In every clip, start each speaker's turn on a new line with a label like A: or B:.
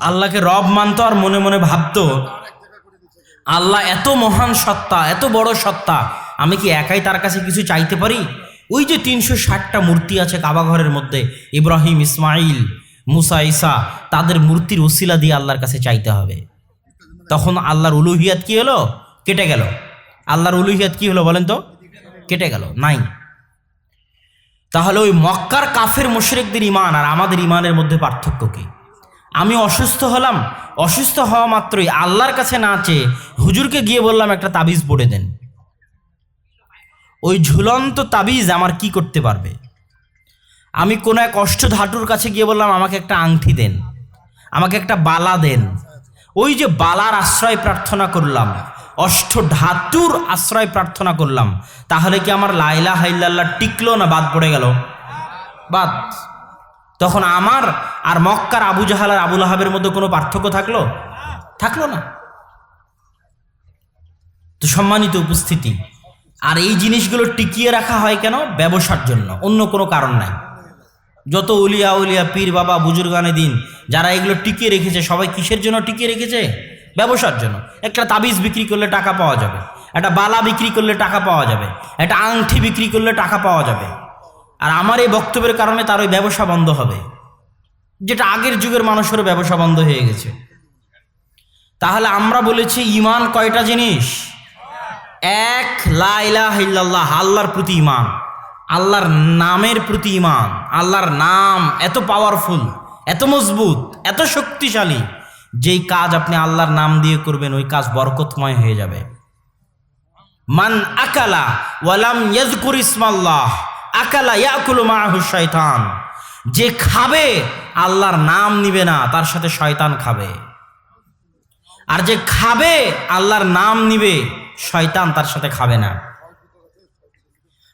A: আল্লাহকে রব মানত আর মনে মনে ভাবতো আল্লাহ এত মহান সত্তা, এত বড় সত্তা, আমি কি একাই তার কাছে কিছু চাইতে পারি? ওই যে 360টা মূর্তি আছে কাবা ঘরের মধ্যে, ইব্রাহিম, ইসমাইল, মুসা, ঈসা, তাদের মূর্তির ওসিলা দিয়ে আল্লাহর কাছে চাইতে হবে। তখন আল্লাহর উলুহিয়াত কি হলো? কেটে গেল। আল্লাহর উলুহিয়াত কি হলো বলেন তো? কেটে গেল, নাই। তাহলে ওই মক্কার কাফের মুশরিকদের ইমান আর আমাদের ইমানের মধ্যে পার্থক্য কি? আমি অসুস্থ হলাম, অসুস্থ হওয়া মাত্রই আল্লাহর কাছে না চেয়ে হুজুরকে গিয়ে বললাম একটা তাবিজ পড়ে দেন। ওই ঝুলন্ত তাবিজ আমার কি করতে পারবে? আমি কোনো এক অষ্টধাতুর কাছে গিয়ে বললাম আমাকে একটা আংটি দেন, আমাকে একটা বালা দেন। ওই যে বালার আশ্রয় প্রার্থনা করলাম, অষ্টধাতুর আশ্রয় প্রার্থনা করলাম, তাহলে কি আমার লা ইলাহা ইল্লাল্লাহ টিকলো না বাদ পড়ে গেল? বাদ। তখন আমার আর মক্কার আবু জাহাল আর আবু লাহাবের মধ্যে কোনো পার্থক্য থাকলো? থাকলো না। তো সম্মানিত উপস্থিতি, আর এই জিনিসগুলো টিকিয়ে রাখা হয় কেন? ব্যবসার জন্য, অন্য কোনো কারণ নাই। যত উলিয়া উলিয়া, পীর বাবা, বুজুর্গানে দিন, যারা এগুলো টিকিয়ে রেখেছে, সবাই কিসের জন্য টিকিয়ে রেখেছে? ব্যবসার জন্য। একটা তাবিজ বিক্রি করলে টাকা পাওয়া যাবে, একটা বালা বিক্রি করলে টাকা পাওয়া যাবে, একটা আংটি বিক্রি করলে টাকা পাওয়া যাবে। আর আমার এই বক্তব্যের কারণে তার ওই ব্যবসা বন্ধ হবে, যেটা আগের যুগের মানুষেরও ব্যবসা বন্ধ হয়ে গেছে। তাহলে আমরা বলেছি ইমান কয়টা জিনিস? এক, লা ইলাহা ইল্লাল্লাহ, আল্লাহর প্রতি ইমান, আল্লাহর নামের প্রতি ইমান। আল্লাহর নাম এত পাওয়ারফুল, এত মজবুত, এত শক্তিশালী, যেই কাজ আপনি আল্লাহর নাম দিয়ে করবেন ওই কাজ বরকতময় হয়ে যাবে। মান আকালা ওয়ালাম ইয়াযকুর ইসমাল্লাহ আকালা ইয়াকুলু মাআহু শাইতান। যে খাবে আল্লাহর নাম নিবে না, তার সাথে শয়তান খাবে। আর যে খাবে আল্লাহর নাম নিবে, শয়তান তার সাথে খাবে না।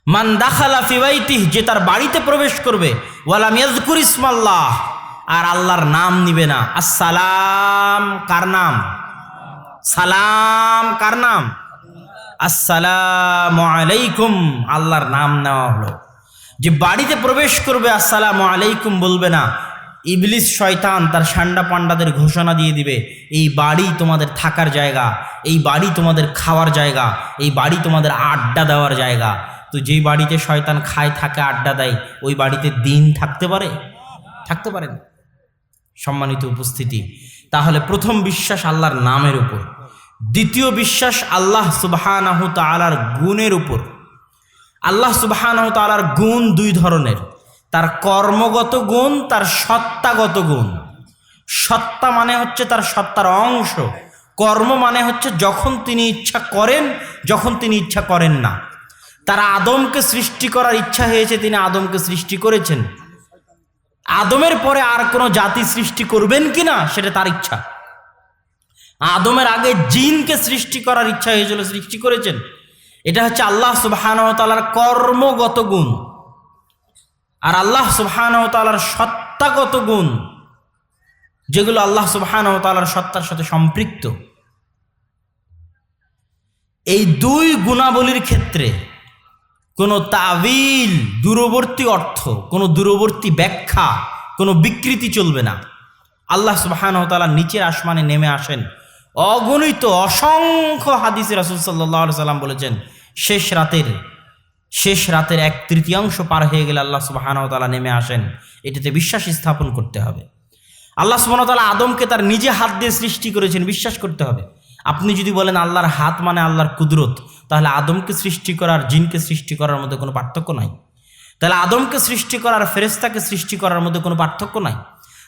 A: মান দাখালা ফি বাইতিহি, যে তার বাড়িতে প্রবেশ করবে, ওয়ালাম ইয়াযকুর ইসমাল্লাহ, আর আল্লাহর নাম নিবে না। আসসালাম কার নাম? সালাম কার নাম? আসসালামু আলাইকুম, আল্লাহর নাম নেওয়া হলো। যে বাড়িতে প্রবেশ করবে আসসালামু আলাইকুম বলবে না, ইবলিস শয়তান তার সান্ডা পান্ডাদের ঘোষণা দিয়ে দিবে, এই বাড়ি তোমাদের থাকার জায়গা, এই বাড়ি তোমাদের খাওয়ার জায়গা, এই বাড়ি তোমাদের আড্ডা দেওয়ার জায়গা। তো যেই বাড়িতে শয়তান খায়, থাকে, আড্ডা দেয়, ওই বাড়িতে দিন থাকতে পারে? থাকতে পারে না। সম্মানিত উপস্থিতি, তাহলে প্রথম বিশ্বাস আল্লাহর নামের উপর, দ্বিতীয় বিশ্বাস আল্লাহ সুবহানাহু তাআলার গুণের উপর। আল্লাহ সুবহানাহু তাআলার গুণ দুই ধরনের, তার কর্মগত গুণ, তার সত্তাগত গুণ। সত্তা মানে হচ্ছে তার সত্তার অংশ, কর্ম মানে হচ্ছে যখন তিনি ইচ্ছা করেন, যখন তিনি ইচ্ছা করেন না। তার আদমকে সৃষ্টি করার ইচ্ছা হয়েছে, তিনি আদমকে সৃষ্টি করেছেন। আদমের পরে আর কোনো জাতি সৃষ্টি করবেন কিনা সেটা তার ইচ্ছা। আদমের আগে জিনকে সৃষ্টি করার ইচ্ছা হয়েছিল, সৃষ্টি করেছেন। এটা হচ্ছে আল্লাহ সুবহানাহু ওয়া তাআলার কর্মগত গুণ। আর আল্লাহ সুবহানাহু ওয়া তাআলার সত্তাগত গুণ, যেগুলো আল্লাহ সুবহানাহু ওয়া তাআলার সত্তার সাথে সম্পৃক্ত, এই দুই গুণাবলীর ক্ষেত্রে কোনো তাবিল, দূরবর্তী অর্থ, কোনো দূরবর্তী ব্যাখ্যা, কোনো বিকৃতি চলবে না। আল্লাহ সুবহানাহু ওয়া তাআলা নিচের আসমানে নেমে আসেন, অগণিত অসংখ্য হাদিসে রাসূল সাল্লাল্লাহু আলাইহি সাল্লাম বলেছেন, শেষ রাতের 1/3 পার হয়ে গেলে আল্লাহ সুবহানাহু ওয়া তাআলা নেমে আসেন। এটাতে বিশ্বাস স্থাপন করতে হবে। আল্লাহ সুবহানাহু ওয়া তাআলা আদমকে তার নিজে হাত দিয়ে সৃষ্টি করেছেন, বিশ্বাস করতে হবে। আপনি যদি বলেন আল্লাহর হাত মানে আল্লাহর কুদরত, তাহলে আদমকে সৃষ্টি করার, জিনকে সৃষ্টি করার মধ্যে কোনো পার্থক্য নাই। তাহলে আদমকে সৃষ্টি করার, ফেরেশতাকে সৃষ্টি করার মধ্যে কোনো পার্থক্য নাই।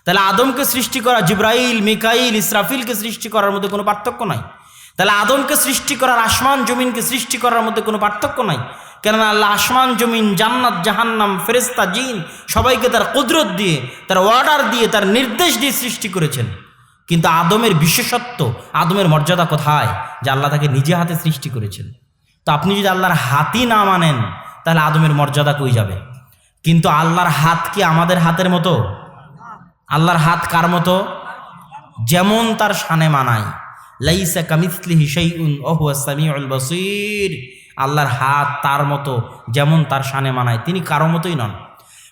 A: তাহলে আদমকে সৃষ্টি করা, জিবরাইল, মিকাইল, ইসরাফিলকে সৃষ্টি করার মধ্যে কোনো পার্থক্য নাই। তাহলে আদমকে সৃষ্টি করার, আসমান জমিনকে সৃষ্টি করার মধ্যে কোনো পার্থক্য নাই। কেননা আল্লাহ আসমান জমিন, জান্নাত জাহান্নাম, ফেরেশতা, জিন সবাইকে তার কুদরত দিয়ে, তার অর্ডার দিয়ে, তার নির্দেশ দিয়ে সৃষ্টি করেছেন। কিন্তু আদমের বিশেষত্ব, আদমের মর্যাদা কোথায়? যে আল্লাহ তাকে নিজে হাতে সৃষ্টি করেছেন। তো আপনি যদি আল্লাহর হাতই না মানেন, তাহলে আদমের মর্যাদা কই যাবে? কিন্তু আল্লাহর হাত কি আমাদের হাতের মতো? আল্লাহর হাত কার মতো? যেমন তার শানে মানায়। লাইসা কামিসলিহি শাইউন ওয়া হুয়াস সামিউল বাসীর। আল্লাহর হাত তার মতো, যেমন তার শানে মানায়, তিনি কারো মতোই নন।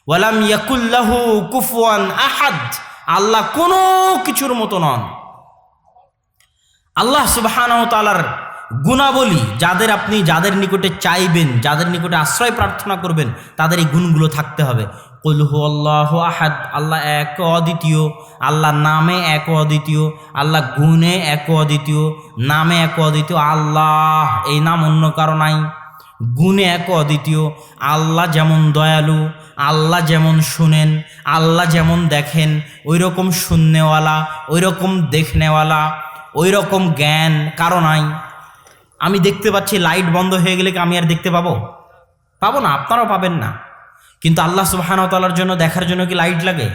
A: ওয়ালাম ইয়াকুল্লাহু কুফুয়ান আহাদ, আল্লাহ কোনো কিছুর মতো নন। আল্লাহ সুবহানাহু ওয়া তাআলার গুণাবলী যাদের নিকটে চাইবেন, যাদের নিকটে আশ্রয় প্রার্থনা করবেন, তাদের এই গুণগুলো থাকতে হবে। কুল হুয়াল্লাহু আহাদ, আল্লাহ এক অদ্বিতীয়, আল্লাহ নামে এক অদ্বিতীয়, আল্লাহ গুণে এক অদ্বিতীয়, নামে এক অদ্বিতীয়। আল্লাহ এই নাম অন্য কারো নাই, গুণে এক অদ্বিতীয়। আল্লাহ যেমন দয়ালু, আল্লাহ যেমন শুনেন, আল্লাহ যেমন দেখেন, ওই রকম শুননেওয়ালা, ওই রকম দেখনেওয়ালা, ওই রকম জ্ঞান কারো নাই। আমি দেখতে পাচ্ছি, লাইট বন্ধ হয়ে গেলে কি আমি আর দেখতে পাবো? পাবো না, আপনারাও পাবেন না। কিন্তু আল্লাহ সুবহানাহু ওয়া তাআলার জন্য দেখার জন্য কি লাইট লাগে?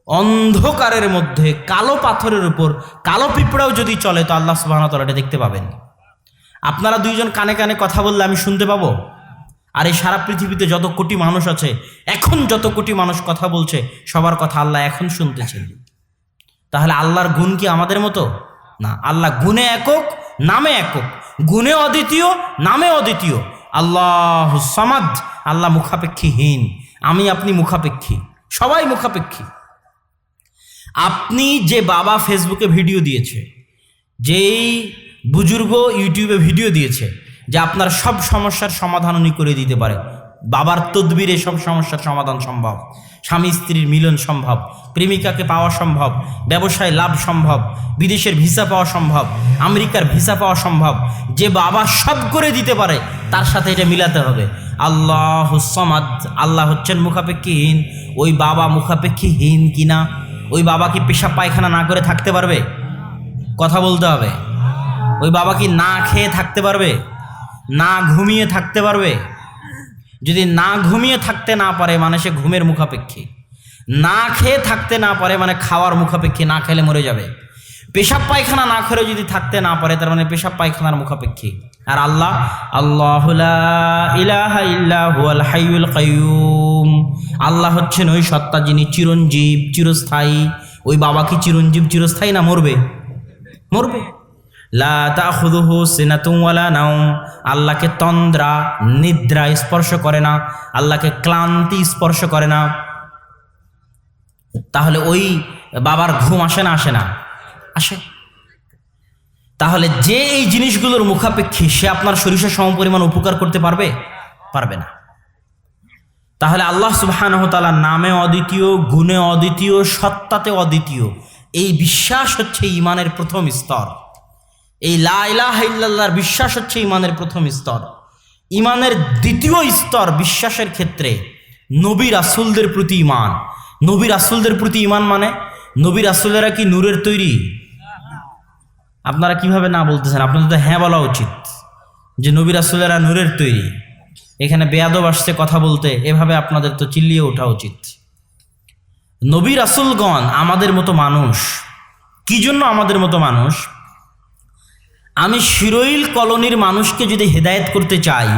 A: অন্ধকারের মধ্যে কালো পাথরের উপর কালো পিঁপড়াও যদি চলে তো আল্লাহ সুবহানাহু ওয়া তাআলা এটা দেখতে পাবেন। আপনারা দুইজন কানে কানে কথা বললে আমি শুনতে পাবো। আর এই সারা পৃথিবীতে যত কোটি মানুষ আছে, এখন যত কোটি মানুষ কথা বলছে, সবার কথা আল্লাহ এখন শুনতেছেন। তাহলে আল্লাহর গুণ কি আমাদের মতো? না, আল্লাহ গুণে একক, নামে একক, গুণে অদ্বিতীয়, নামে অদ্বিতীয়। আল্লাহু সামাদ, আল্লাহ মুখাপেক্ষীহীন। আমি আপনি মুখাপেক্ষী, সবাই মুখাপেক্ষী। আপনি যে বাবা ফেসবুকে ভিডিও দিয়েছে, যেই বুজুর্গ ইউটিউবে ভিডিও দিয়েছে যে আপনার সব সমস্যার সমাধান উনি করে দিতে পারে, বাবার তদবিরে সব সমস্যার সমাধান সম্ভব, স্বামী স্ত্রীর মিলন সম্ভব, প্রেমিকাকে পাওয়া সম্ভব, ব্যবসায় লাভ সম্ভব, বিদেশের ভিসা পাওয়া সম্ভব, আমেরিকার ভিসা পাওয়া সম্ভব, যে বাবা সব করে দিতে পারে, তার সাথে এটা মিলাতে হবে। আল্লাহুস সামাদ, আল্লাহ হচ্ছেন মুখাপেক্ষীহীন। ওই বাবা মুখাপেক্ষীহীন কিনা? ওই বাবা কি পেশাব পায়খানা না করে থাকতে পারবে? কথা বলতে হবে। ওই বাবা কি না খেয়ে থাকতে পারবে? না ঘুমিয়ে থাকতে পারবে? যদি না ঘুমিয়ে থাকতে না পারে মানে সে ঘুমের মুখাপেক্ষী, না খেয়ে থাকতে না পারে মানে খাওয়ার মুখাপেক্ষী, না খেলে মরে যাবে। পেশাব পায়খানা না করে যদি থাকতে না পারে তার মানে পেশাব পায়খানার মুখাপেক্ষী। আর আল্লাহ, আল্লাহু লা ইলাহা ইল্লা হুয়াল হাইয়ুল কাইয়ুম, আল্লাহ হচ্ছেন ওই সত্তা যিনি চিরঞ্জীব, চিরস্থায়ী। ওই বাবা কি চিরঞ্জীব, চিরস্থায়ী না? মরবে, মরবে। লা তাখুযুহু সিনাতুন ওয়ালা নাওম, আল্লাহকে তন্দ্রা, নিদ্রা স্পর্শ করে না, আল্লাহকে ক্লান্তি স্পর্শ করে না। তাহলে ওই বাবার ঘুম আসে না? আসে না? আসে। তাহলে যে এই জিনিসগুলোর মুখাপেক্ষী, সে আপনার সরিষা সমপরিমাণ উপকার করতে পারবে? পারবে না। তাহলে আল্লাহ সুবহানাহু ওয়া তাআলা নামে অদ্বিতীয়, গুণে অদ্বিতীয়, সত্তাতে অদ্বিতীয়, এই বিশ্বাস হচ্ছে ঈমানের প্রথম স্তর। এই লা ইলাহা ইল্লাল্লাহর বিশ্বাস হচ্ছে ঈমানের প্রথম স্তর। ঈমানের দ্বিতীয় স্তর বিশ্বাসের ক্ষেত্রে নবী রাসূলদের প্রতি ঈমান। নবী রাসূলদের প্রতি ঈমান মানে নবী রাসূলেরা কি নূরের তৈরি? আপনারা কিভাবে না বলতেছেন? আপনাদের তো হ্যাঁ বলা উচিত যে নবী রাসূলেরা নূরের তৈরি। এখানে বেয়াদব আসছে কথা বলতে, এভাবে আপনাদের তো চিল্লিয়ে ওঠা উচিত। নবী রাসূলগণ আমাদের মতো মানুষ। কি জন্য আমাদের মতো মানুষ? আমি শিরোইল কলোনির মানুষকে যদি হেদায়েত করতে চাই,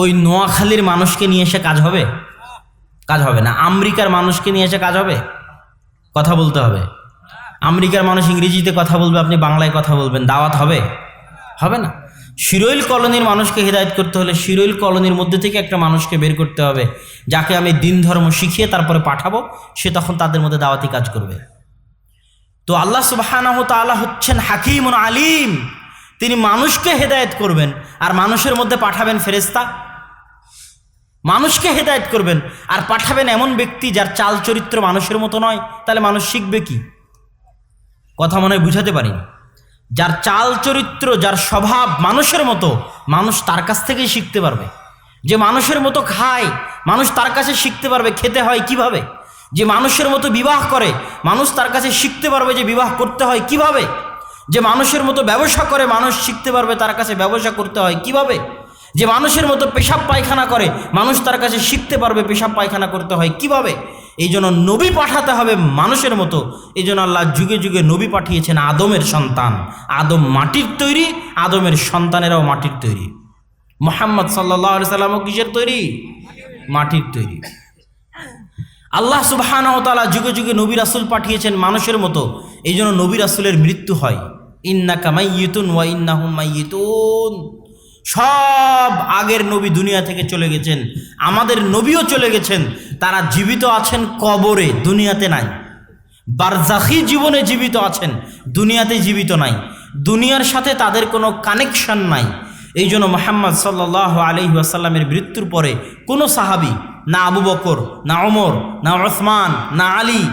A: ওই নোয়াখালীর মানুষকে নিয়ে এসে কাজ হবে? কাজ হবে না। আমেরিকার মানুষকে নিয়ে এসে কাজ হবে? কথা বলতে হবে। আমেরিকার মানুষ ইংরেজিতে কথা বলবে, আপনি বাংলায় কথা বলবেন, দাওয়াত হবে? হবে না। শিরোইল কলোনির মানুষকে হেদায়েত করতে হলে শিরোইল কলোনির মধ্যে থেকে একটা মানুষকে বের করতে হবে, যাকে আমি দিন ধর্ম শিখিয়ে তারপরে পাঠাবো, সে তখন তাদের মধ্যে দাওয়াতি কাজ করবে। তো আল্লাহ সুবহানাহু ওয়া তাআলা হচ্ছেন হাকিমুন আলিম। তিনি মানুষকে হেদায়েত করবেন আর মানুষের মধ্যে পাঠাবেন ফেরেশতা। মানুষকে হেদায়েত করবেন আর পাঠাবেন এমন ব্যক্তি যার চাল চরিত্র মানুষের মতো নয়, তাহলে মানুষ শিখবে কি? কথা মনে হয় বুঝাতে পারি। যার চাল চরিত্র, যার স্বভাব মানুষের মতো, মানুষ তার কাছ থেকেই শিখতে পারবে। যে মানুষের মতো খায়, মানুষ তার কাছে শিখতে পারবে খেতে হয় কিভাবে। যে মানুষের মতো বিবাহ করে, মানুষ তার কাছে শিখতে পারবে যে বিবাহ করতে হয় কিভাবে। যে মানুষের মতো ব্যবসা করে, মানুষ শিখতে পারবে তার কাছে ব্যবসা করতে হয় কিভাবে। যে মানুষের মতো পেশাব পায়খানা করে, মানুষ তার কাছে শিখতে পারবে পেশাব পায়খানা করতে হয় কিভাবে। এই জন্য নবী পাঠাতে হবে মানুষের মতো। এই জন্য আল্লাহ যুগে যুগে নবী পাঠিয়েছেন আদমের সন্তান। আদম মাটির তৈরি, আদমের সন্তানেরাও মাটির তৈরি। মুহাম্মদ সাল্লাল্লাহু আলাইহি সাল্লামও কিসের তৈরি? মাটির তৈরি। আল্লাহ সুবহানাহু ওয়া তাআলা যুগে যুগে নবী রাসূল পাঠিয়েছেন মানুষের মতো। এই জন্য নবী রাসূলের মৃত্যু হয়। ইন্নাকা মাইয়িতুন ওয়া ইন্নাহুম মাইয়িতুন। সব আগের নবী দুনিয়া থেকে চলে গেছেন, আমাদের নবীও চলে গেছেন। তারা জীবিত আছেন কবরে, দুনিয়াতে নাই। বারজাখী জীবনে জীবিত আছেন, দুনিয়াতে জীবিত নাই, দুনিয়ার সাথে তাদের কোনো কানেকশন নাই। এই জন্য মুহাম্মদ সাল্লাল্লাহু আলাইহি ওয়াসাল্লামের মৃত্যুর পরে কোনো সাহাবী, না আবু বকর, না ওমর, না উসমান, না আলী,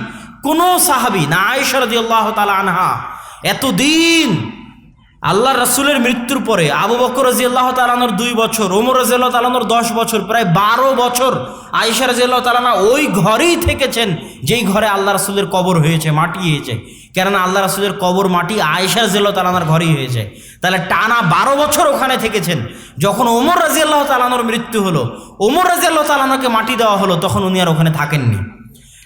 A: কোনো সাহাবী, না আয়েশা রাদিয়াল্লাহু তাআলা আনহা, এতদিন আল্লাহ রাসূলের মৃত্যুর পরে আবু বকর রাদিয়াল্লাহু তাআলা আনহুর 2 বছর, ওমর রাদিয়াল্লাহু তাআলা আনহুর 10 বছর, প্রায় 12 বছর আয়েশা রাদিয়াল্লাহু তাআলা আনহা ওই ঘরেই থেকেছেন যেই ঘরে আল্লাহ রাসূলের কবর হয়েছে, মাটি হয়েছে। কেননা আল্লাহ রাসূলের কবর মাটি আয়েশা রাদিয়াল্লাহু তাআলা আনহার ঘরেই হয়েছে। তাহলে টানা 12 বছর ওখানে থেকেছেন। যখন ওমর রাদিয়াল্লাহু তাআলা আনহুর মৃত্যু হলো, ওমর রাদিয়াল্লাহু তাআলা আনহুকে মাটি দেওয়া হলো, তখন উনি আর ওখানে থাকেননি।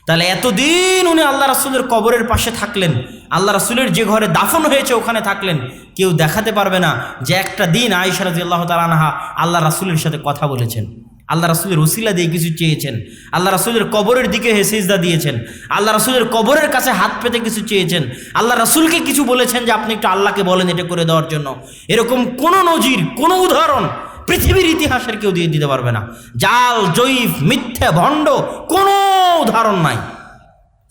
A: তাহলে এতদিন উনি আল্লাহ রাসূলের কবরের পাশে থাকলেন, আল্লাহ রাসূলের যে ঘরে দাফন হয়েছে ওখানে থাকলেন। কেউ দেখাতে পারবে না যে একটা দিন আয়েশা রাদিয়াল্লাহু তাআলা আনহা আল্লাহ রাসূলের সাথে কথা বলেছেন, আল্লাহ রাসূলের উসিলা দিয়ে কিছু চেয়েছেন, আল্লাহ রাসূলের কবরের দিকে সিজদা দিয়েছেন, আল্লাহ রাসূলের কবরের কাছে হাত পেতে কিছু চেয়েছেন, আল্লাহ রাসূলকে কিছু বলেছেন যে আপনি একটু আল্লাহকে বলেন এটা করে দেওয়ার জন্য। এরকম কোনো নজির, কোনো উদাহরণ পৃথিবীর ইতিহাসের কেউ দিয়ে দিতে পারবে না। জাল, জয়ীফ, মিথ্যা, ভণ্ড কোনো উদাহরণ নাই।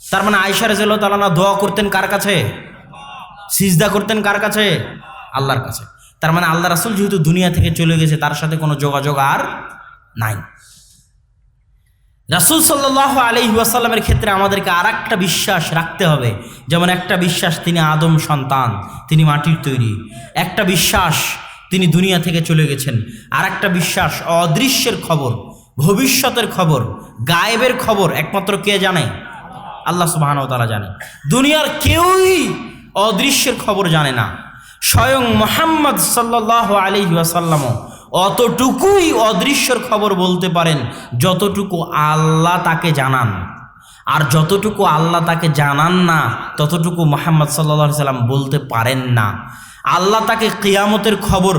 A: তার মানে আয়েশা রাদিয়াল্লাহু তাআলা আনহা দোয়া করতেন কার কাছে? সিজদা করতেন কার কাছে? আল্লাহর কাছে। তার মানে আল্লাহ রাসূল যেহেতু দুনিয়া থেকে চলে গেছে, তার সাথে কোনো যোগাযোগ আর নাই। রাসূল সাল্লাল্লাহু আলাইহি ওয়াসাল্লামের ক্ষেত্রে আমাদেরকে আর একটা বিশ্বাস রাখতে হবে। যেমন একটা বিশ্বাস তিনি আদম সন্তান, তিনি মাটির তৈরি, একটা বিশ্বাস তিনি দুনিয়া থেকে চলে গেছেন, আর একটা বিশ্বাস অদৃশ্যের খবর, ভবিষ্যতের খবর, গায়েবের খবর একমাত্র কে জানে? আল্লাহ সুবহানাহু ওয়া তাআলা জানে। দুনিয়ার কেউই অদৃশ্যের খবর জানে না। স্বয়ং মুহাম্মদ সাল্লাল্লাহু আলাইহি ওয়াসাল্লাম অতটুকুই অদৃশ্যের খবর বলতে পারেন যতটুকু আল্লাহ তাকে জানান, আর যতটুকু আল্লাহ তাকে জানান না ততটুকু মুহাম্মদ সাল্লাল্লাহু আলাইহি ওয়াসাল্লাম বলতে পারেন না। আল্লাহ তাকে কিয়ামতের খবর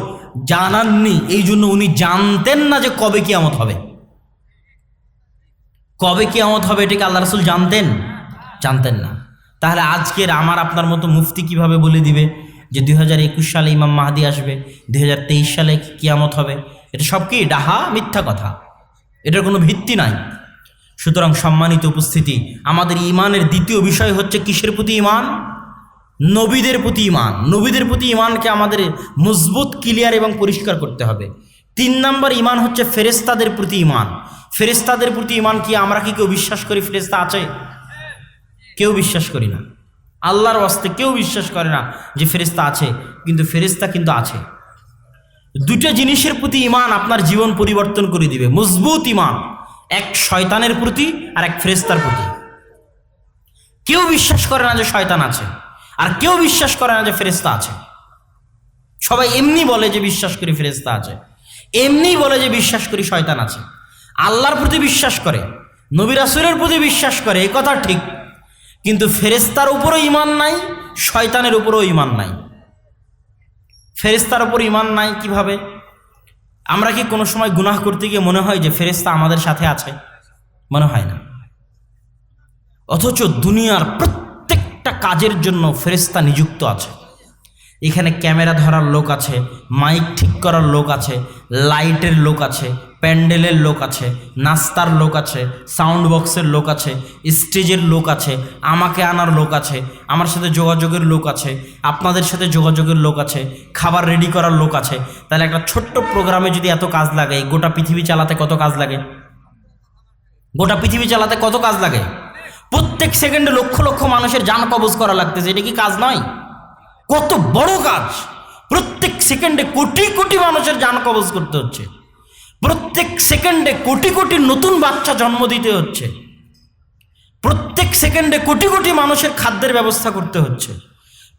A: জানাননি, এই জন্য উনি জানতেন না যে কবে কিয়ামত হবে। কবে কিয়ামত হবে এটাকে আল্লাহ রাসূল জানতেন না। তাহলে আজকের আমার আপনার মতো মুফতি কিভাবে বলে দিবে যে 2021 সালে ইমাম মাহদি আসবে, 2023 সালে কিয়ামত হবে? এটা সব কি ডাহা, মিথ্যা কথা, এটার কোনো ভিত্তি নাই। সুতরাং সম্মানিত উপস্থিতি, আমাদের ইমানের দ্বিতীয় বিষয় হচ্ছে কিসের প্রতি ইমান? নবীদের প্রতি ইমান। নবীদের প্রতি ইমানকে আমাদের মজবুত, ক্লিয়ার এবং পরিষ্কার করতে হবে। 3 নম্বর ইমান হচ্ছে ফেরেশতাদের প্রতি ইমান। ফেরেশতাদের প্রতি ইমান কি? আমরা কি কেউ বিশ্বাস করি ফেরেশতা আছে? কেউ বিশ্বাস করি না। আল্লাহর ওয়াস্তে কেউ বিশ্বাস করে না যে ফেরেশতা আছে, কিন্তু ফেরেশতা কিন্তু আছে। দুটো জিনিসের প্রতি ইমান আপনার জীবন পরিবর্তন করে দিবে। মজবুত ইমান, এক শয়তানের প্রতি আর এক ফেরেশতার প্রতি। কেউ বিশ্বাস করে না যে শয়তান আছে, আর কেউ বিশ্বাস করে না যে ফেরেশতা আছে। সবাই এমনি বলে যে বিশ্বাস করি ফেরেশতা আছে, এমনি বলে যে বিশ্বাস করি শয়তান আছে। আল্লাহর প্রতি বিশ্বাস করে, নবী রাসূলের প্রতি বিশ্বাস করে, এই কথা ঠিক, কিন্তু ফেরেশতার উপরও ঈমান নাই, শয়তানের উপরও ঈমান নাই। ফেরেশতার উপর ঈমান নাই কিভাবে? আমরা কি কোনো সময় গুনাহ করতে গিয়ে মনে হয় যে ফেরেশতা আমাদের সাথে আছে? মনে হয় না। অথচ দুনিয়ার প্রত্যেকটা কাজের জন্য ফেরেশতা নিযুক্ত আছে। এখানে ক্যামেরা ধরার লোক আছে, মাইক ঠিক করার লোক আছে, লাইটের লোক আছে, প্যান্ডেলের লোক আছে, নাস্তার লোক আছে, সাউন্ড বক্সের লোক আছে, স্টেজের লোক আছে, আমাকে আনার লোক আছে, আমার সাথে যোগাযোগের লোক আছে, আপনাদের সাথে যোগাযোগের লোক আছে, খাবার রেডি করার লোক আছে। তাহলে একটা ছোট্ট প্রোগ্রামে যদি এত কাজ লাগে, গোটা পৃথিবী চালাতে কত কাজ লাগে? গোটা পৃথিবী চালাতে কত কাজ লাগে? প্রত্যেক সেকেন্ডে লক্ষ লক্ষ মানুষের জান কবজ করা লাগতেছে। এটা কি কাজ নয়? কত বড় কাজ! প্রত্যেক সেকেন্ডে কোটি কোটি মানুষের জান কবজ করতে হচ্ছে, প্রত্যেক সেকেন্ডে কোটি কোটি নতুন বাচ্চা জন্ম দিতে হচ্ছে, প্রত্যেক সেকেন্ডে কোটি কোটি মানুষের খাদ্যের ব্যবস্থা করতে হচ্ছে,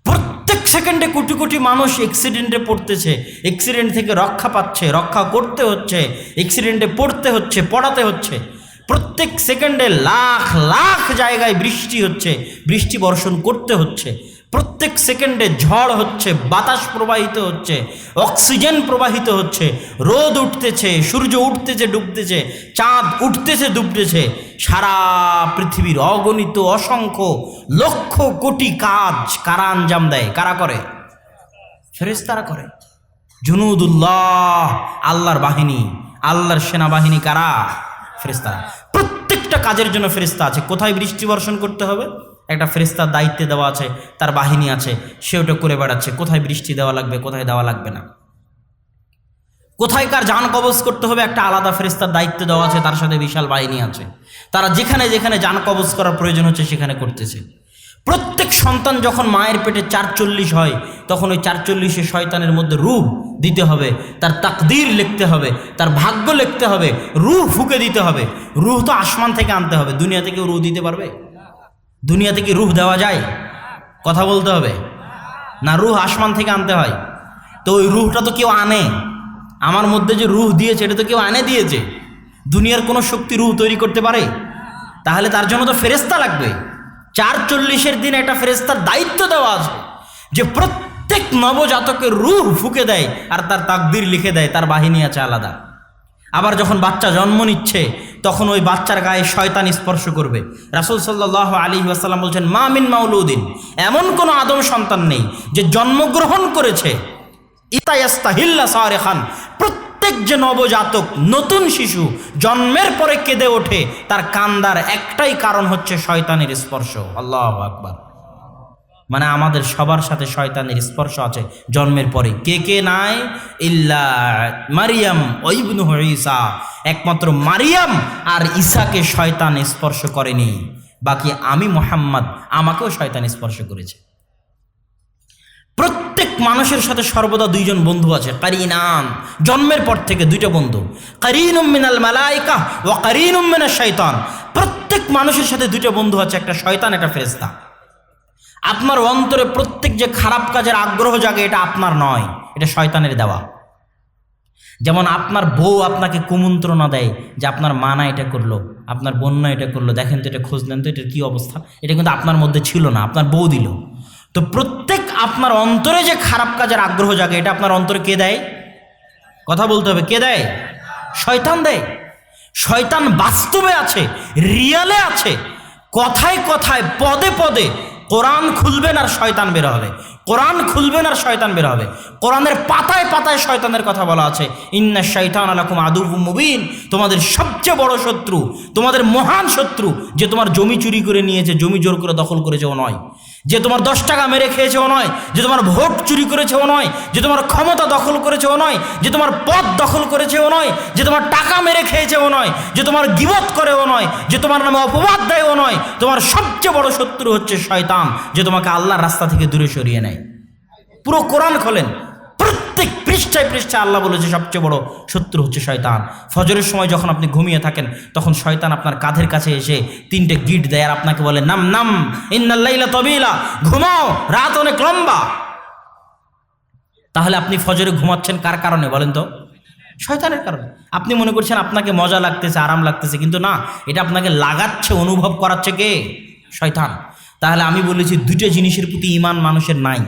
A: প্রত্যেক সেকেন্ডে কোটি কোটি মানুষ অ্যাক্সিডেন্টে পড়তেছে, অ্যাক্সিডেন্ট থেকে রক্ষা পাচ্ছে, রক্ষা করতে হচ্ছে, অ্যাক্সিডেন্টে পড়তে হচ্ছে, পড়াতে হচ্ছে। প্রত্যেক সেকেন্ডে লাখ লাখ জায়গায় বৃষ্টি হচ্ছে, বৃষ্টি বর্ষণ করতে হচ্ছে। প্রত্যেক সেকেন্ডে ঝড় হচ্ছে, বাতাস প্রবাহিত হচ্ছে, অক্সিজেন প্রবাহিত হচ্ছে, রোদ উঠতেছে, সূর্য উঠতেছে ডুবতেছে, চাঁদ উঠতেছে ডুবতেছে। সারা পৃথিবীর অগণিত অসংখ্য লক্ষ কোটি কাজ কারা আঞ্জাম দেয়? কারা করে? ফেরেশতারা করে। জুনুদুল্লাহ, আল্লাহর বাহিনী, আল্লাহর সেনাবাহিনী কারা? ফেরেশতারা। প্রত্যেকটা কাজের জন্য ফেরেশতা আছে। কোথায় বৃষ্টি বর্ষণ করতে হবে? একটা ফেরেশতার দায়িত্বে দেওয়া আছে, তার বাহিনী আছে, সে ওটা করে বেড়াচ্ছে, কোথায় বৃষ্টি দেওয়া লাগবে, কোথায় দেওয়া লাগবে না, কোথায় কার জান কবজ করতে হবে, একটা আলাদা ফেরেশতার দায়িত্ব দেওয়া আছে, তার সাথে বিশাল বাহিনী আছে, তারা যেখানে যেখানে জান কবজ করার প্রয়োজন হচ্ছে সেখানে করতেছে। প্রত্যেক সন্তান যখন মায়ের পেটে ৪৪ হয়, তখন ওই ৪৪ শয়তানের মধ্যে রূহ দিতে হবে, তার তাকদীর লিখতে হবে, তার ভাগ্য লিখতে হবে, রূহ ফুঁকে দিতে হবে। রূহ তো আসমান থেকে আনতে হবে, দুনিয়া থেকে রূহ দিতে পারবে? দুনিয়া থেকে রূহ দেওয়া যায়? কথা বলতে হবে না, রূহ আসমান থেকে আনতে হয়। তো ওই রূহটা তো কেউ আনে, আমার মধ্যে যে রূহ দিয়েছে এটা তো কেউ আনে দিয়েছে। দুনিয়ার কোনো শক্তি রূহ তৈরি করতে পারে? তাহলে তার জন্য তো ফেরেশতা লাগবে। ৪৪ দিন একটা ফেরেশতার দায়িত্ব দেওয়া আছে যে প্রত্যেক নবজাতকের রূহ ফুঁকে দেয় আর তার তাকদীর লিখে দেয়, তার বাহিনী আছে আলাদা। আবার যখন বাচ্চা জন্ম নিচ্ছে তখন ওই বাচ্চার গায়ে শয়তান স্পর্শ করবে। রাসূল সাল্লাল্লাহু আলাইহি ওয়াসাল্লাম বলছেন, মা মিন মাউলুদিন, এমন কোনো আদম সন্তান নেই যে জন্মগ্রহণ করেছে ইতায়াস্তাহিল্লা সারিখান, প্রত্যেক যে নবজাতক নতুন শিশু জন্মের পরে কেঁদে ওঠে, তার কান্দার একটাই কারণ হচ্ছে শয়তানের স্পর্শ। আল্লাহু আকবার। মানে আমাদের সবার সাথে শয়তানের স্পর্শ আছে জন্মের পরে। কে কে নাই? ইল্লা মারিয়াম ওয়া ইবনুহু ঈসা, একমাত্র মারিয়াম আর ঈসাকে শয়তান স্পর্শ করেনি, বাকি আমি মুহাম্মদ, আমাকেও শয়তান স্পর্শ করেছে। প্রত্যেক মানুষের সাথে সর্বদা দুইজন বন্ধু আছে, কারিনান, জন্মের পর থেকে দুইটা বন্ধু, কারিনুম মিনাল মালাইকা ওয়া কারিনুম মিনাশ শাইতান। প্রত্যেক মানুষের সাথে দুইটা বন্ধু আছে, একটা শয়তান, একটা ফেরেশতা। আপনার অন্তরে প্রত্যেক যে খারাপ কাজের আগ্রহ জাগে, এটা আপনার নয়, এটা শয়তানের দেওয়া। যেমন আপনার বউ আপনাকে কুমন্ত্রণা দেয় যে আপনার মা না এটা করলো, আপনার বোন না এটা করলো, দেখেন তো এটা খোঁজ নেন তো এটার কী অবস্থা, এটা কিন্তু আপনার মধ্যে ছিল না, আপনার বউ দিল। তো প্রত্যেক আপনার অন্তরে যে খারাপ কাজের আগ্রহ জাগে, এটা আপনার অন্তরে কে দেয়? কথা বলতে হবে, কে দেয়? শয়তান দেয়। শয়তান বাস্তবে আছে, রিয়ালে আছে, কথায় কথায় পদে পদে কোরআন খুলবেন আর শয়তান বের হবে, কোরআন খুলবেন আর শয়তান বের হবে। কোরআনের পাতায় পাতায় শয়তানের কথা বলা আছে, ইন্না শাইতানা লাকুম আদুউম মুবিন, তোমাদের সবচেয়ে বড় শত্রু, তোমাদের মহান শত্রু, যে তোমার জমি চুরি করে নিয়েছে, জমি জোর করে দখল করেছে ও নয়, যে তোমার 10 টাকা মেরে খেয়েছে ও নয়, যে তোমার ভোট চুরি করেছে ও নয়, যে তোমার ক্ষমতা দখল করেছে ও নয়, যে তোমার পদ দখল করেছে ও নয়, যে তোমার টাকা মেরে খেয়েছে ও নয়, যে তোমার গীবত করে ও নয়, যে তোমার নামে অপবাদ দেয় ও নয়। তোমার সবচেয়ে বড় শত্রু হচ্ছে শয়তান, যে তোমাকে আল্লাহর রাস্তা থেকে দূরে সরিয়ে নেয়। পুরো কোরআন খোলেন, প্রত্যেক পৃষ্ঠায় পৃষ্ঠায় আল্লাহ বলেছে সবচেয়ে বড় শত্রু হচ্ছে শয়তান। ফজরের সময় যখন আপনি ঘুমিয়ে থাকেন, তখন শয়তান আপনার কাঁধের কাছে এসে 3টে গিট দেয় আর আপনাকে বলে, নাম নাম ইন্নাল লাইলা তাবিলা, ঘুমাও, রাত অনেক লম্বা। তাহলে আপনি ফজরে ঘুমাচ্ছেন কার কারণে বলেন তো? শয়তানের কারণে। আপনি মনে করছেন আপনাকে মজা লাগতেছে, আরাম লাগতেছে, কিন্তু না, এটা আপনাকে লাগাচ্ছে, অনুভব করাচ্ছে কে? শয়তান। তাহলে আমি বলেছি 2টা জিনিসের প্রতি ঈমান মানুষের নাই।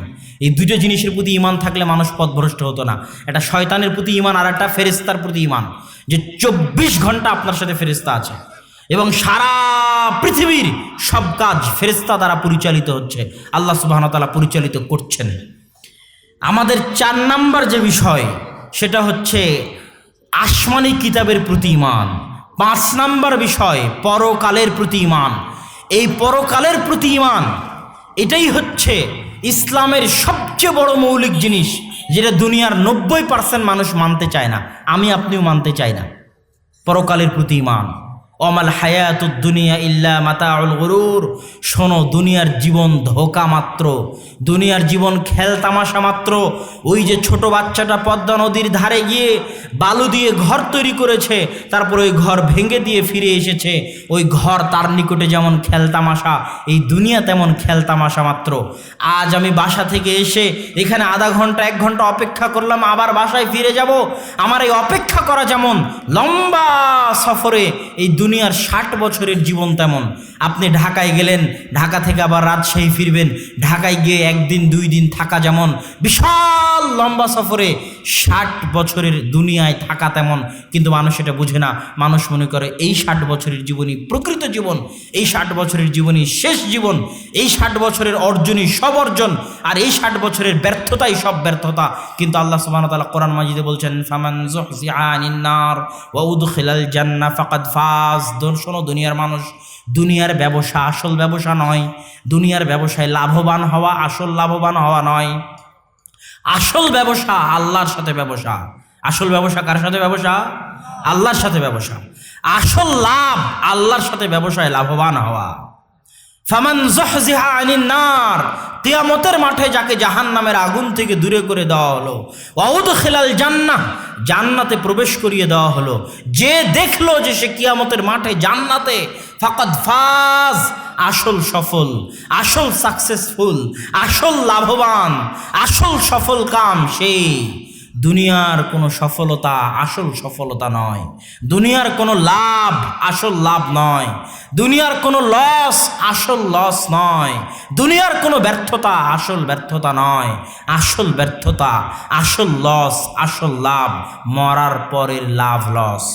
A: এই 2টা জিনিসের প্রতি ঈমান থাকলে মানুষ পথভ্রষ্ট হতো না। একটা শয়তানের প্রতি ঈমান আর একটা ফেরেশতার প্রতি ঈমান, যে 24 ঘন্টা আপনার সাথে ফেরেশতা আছে এবং সারা পৃথিবীর সব কাজ ফেরেশতা দ্বারা পরিচালিত হচ্ছে, আল্লাহ সুবহানাহু ওয়া তাআলা পরিচালিত করছেন। আমাদের 4 নাম্বার যে বিষয়, সেটা হচ্ছে আসমানি কিতাবের প্রতি ঈমান। 5 নাম্বার বিষয় পরকালের প্রতি ঈমান। এই পরকালের প্রতি ঈমান, এটাই হচ্ছে ইসলামের সবচেয়ে বড় মৌলিক জিনিস, যেটা দুনিয়ার 90% মানুষ মানতে চায় না, আমি আপনিও মানতে চাই না। পরকালের প্রতি ঈমান। ওমাল হায়াতুদ দুনিয়া ইল্লা মাতাউল গুরুর, শোনো, দুনিয়ার জীবন ধোঁকা মাত্র, দুনিয়ার জীবন খেল তামাশা মাত্র। ওই যে ছোট বাচ্চাটা পদ্মা নদীর ধারে গিয়ে বালু দিয়ে ঘর তৈরি করেছে, তারপর ওই ঘর ভেঙে দিয়ে ফিরে এসেছে, ওই ঘর তার নিকটে যেমন খেল তামাশা, এই দুনিয়া তেমন খেল তামাশা মাত্র। আজ আমি বাসা থেকে এসে এখানে আধা ঘন্টা 1 ঘন্টা অপেক্ষা করলাম, আবার বাসায় ফিরে যাব। আমার এই অপেক্ষা করা যেমন লম্বা সফরে, এই দুনিয়ার 60 বছরের জীবন তেমন। আপনি ঢাকায় গেলেন, ঢাকা থেকে আবার রাজশাহী ফিরবেন, ঢাকায় গিয়ে 1 দিন 2 দিন থাকা যেমন বিশাল বিশাল লম্বা সফরে 60 বছরের দুনিয়ায় থাকা তেমন, কিন্তু মানুষ এটা বুঝে না। মানুষ মনে করে এই 60 বছরের জীবনই প্রকৃত জীবন, এই 60 বছরের জীবনই শেষ জীবন, এই 60 বছরের অর্জনই সব অর্জন, আর এই 60 বছরের ব্যর্থতাই সব ব্যর্থতা। কিন্তু আল্লাহ সুবহানাহু ওয়া তাআলা কোরআন মাজিদে বলছেন, ফামান যুহজিহা আনিন নার ওয়া উদখিলাল জান্নাহ ফাকাদ ফাজ। শোনো দুনিয়ার মানুষ, দুনিয়ার ব্যবসা আসল ব্যবসা নয়, দুনিয়ার ব্যবসায় লাভবান হওয়া আসল লাভবান হওয়া নয়। আসল ব্যবসা আল্লাহর সাথে ব্যবসা। আসল ব্যবসা কার সাথে ব্যবসা? আল্লাহর সাথে ব্যবসা। আসল লাভ আল্লাহর সাথে ব্যবসায় লাভবান হওয়া। ফামান যুহজিহা আনিন নার, কিয়ামতের মাঠে যাকে জাহান্নামের আগুন থেকে দূরে করে দেওয়া হলো, ওয়া উদখিলাল জান্নাহ, জান্নাতে প্রবেশ করিয়ে দেওয়া হলো, যে দেখলো যে সে কিয়ামতের মাঠে জান্নাতে, ফাকাদ ফাজ, আসল সফল, আসল সাকসেসফুল, আসল লাভবান, আসল সফল কাম সেই। দুনিয়ার কোনো সফলতা আসল সফলতা নয়, দুনিয়ার কোনো লাভ আসল লাভ নয়, দুনিয়ার কোনো লস আসল লস নয়, দুনিয়ার কোনো ব্যর্থতা আসল ব্যর্থতা নয়। আসল ব্যর্থতা, আসল লস, আসল লাভ মরার পরের লাভ লস।